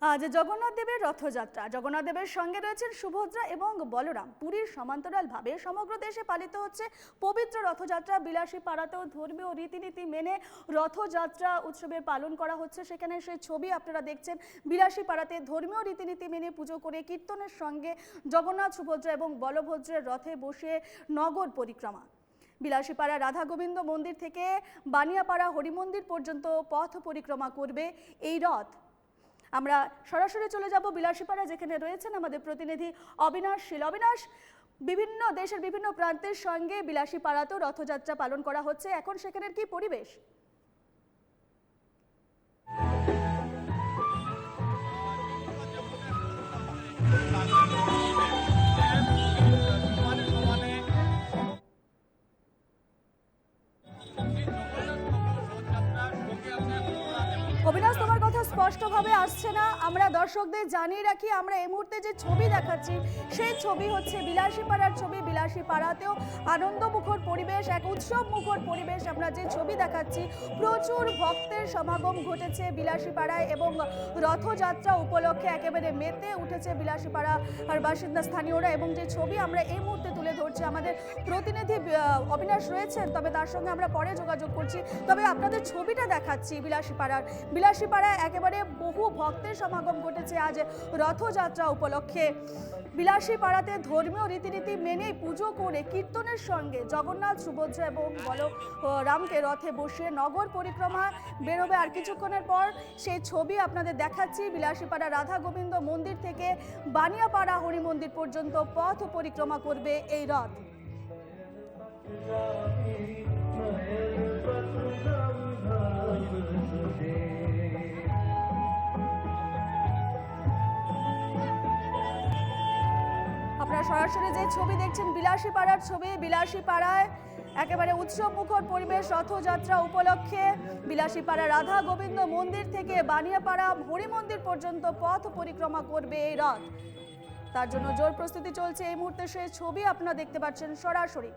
আজ জগন্নাথ দেবের রথযাত্রা। জগন্নাথ দেবের সঙ্গে রয়েছেন সুভদ্রা এবং বলরাম। পুরীর সমান্তরালভাবে সমগ্র দেশে পালিত হচ্ছে পবিত্র রথযাত্রা। বিলাসী পাড়াতেও ধর্মীয় রীতিনীতি মেনে রথযাত্রা উৎসবের পালন করা হচ্ছে। সেখানে সেই ছবি আপনারা দেখছেন। বিলাসী পাড়াতে ধর্মীয় রীতিনীতি মেনে পুজো করে কীর্তনের সঙ্গে জগন্নাথ, সুভদ্রা এবং বলভদ্রের রথে বসে নগর পরিক্রমা। বিলাসীপাড়া রাধা গোবিন্দ মন্দির থেকে বানিয়াপাড়া হরিমন্দির পর্যন্ত পথ পরিক্রমা করবে এই রথ। আমরা সরাসরি চলে যাব বিলাসীপাড়া, যেখানে রয়েছেন আমাদের প্রতিনিধি অবিনাশ শীল। অবিনাশ, বিভিন্ন দেশের বিভিন্ন প্রান্তের সঙ্গে বিলাসীপাড়াতেও রথযাত্রা পালন করা হচ্ছে, এখন সেখানের কি পরিবেশ? অবিনাশ, তোমার কথা স্পষ্টভাবে আসছে না। আমরা দর্শকদের জানিয়ে রাখি, আমরা এই মুহূর্তে যে ছবি দেখাচ্ছি সেই ছবি হচ্ছে বিলাসীপাড়ার ছবি। বিলাসীপাড়াতেও আনন্দমুখর পরিবেশ, এক উৎসব মুখর পরিবেশ। আমরা যে ছবি দেখাচ্ছি, প্রচুর ভক্তের সমাগম ঘটেছে বিলাসীপাড়ায় এবং রথযাত্রা উপলক্ষে একেবারে মেতে উঠেছে বিলাসীপাড়ার বাসিন্দা স্থানীয়রা। এবং যে ছবি আমরা এই মুহূর্তে তুলে ধরছি, আমাদের প্রতিনিধি অবিনাশ রয়েছেন, তবে তার সঙ্গে আমরা পরে যোগাযোগ করছি। তবে আপনাদের ছবিটা দেখাচ্ছি বিলাসীপাড়ায় একেবারে বহু ভক্তের সমাগম ঘটেছে আজ রথযাত্রা উপলক্ষে। বিলাসীপাড়াতে ধর্মীয় রীতিনীতি মেনে পুজো করে কীর্তনের সঙ্গে জগন্নাথ, সুভদ্রা এবং বলরামকে রথে বসিয়ে নগর পরিক্রমা বেরোবে। আর কিছুক্ষণের পর সেই ছবি আপনাদের দেখাচ্ছি। বিলাসীপাড়া রাধা গোবিন্দ মন্দির থেকে বানিয়াপাড়া হরি মন্দির পর্যন্ত পথ পরিক্রমা করবে এই রথ। আপনারা সরাসরি যে ছবি দেখছেন বিলাসীপাড়ার ছবি। বিলাসীপাড়ায় একেবারে উৎসব মুখর পরিবেশ রথযাত্রা উপলক্ষে। বিলাসীপাড়া রাধা গোবিন্দ মন্দির থেকে বানিয়াপাড়া হরি মন্দির পর্যন্ত পথ পরিক্রমা করবে এই রথ। তার জন্য জোর প্রস্তুতি চলছে। এই মুহূর্তে সেই ছবি আপনারা দেখতে পাচ্ছেন সরাসরি।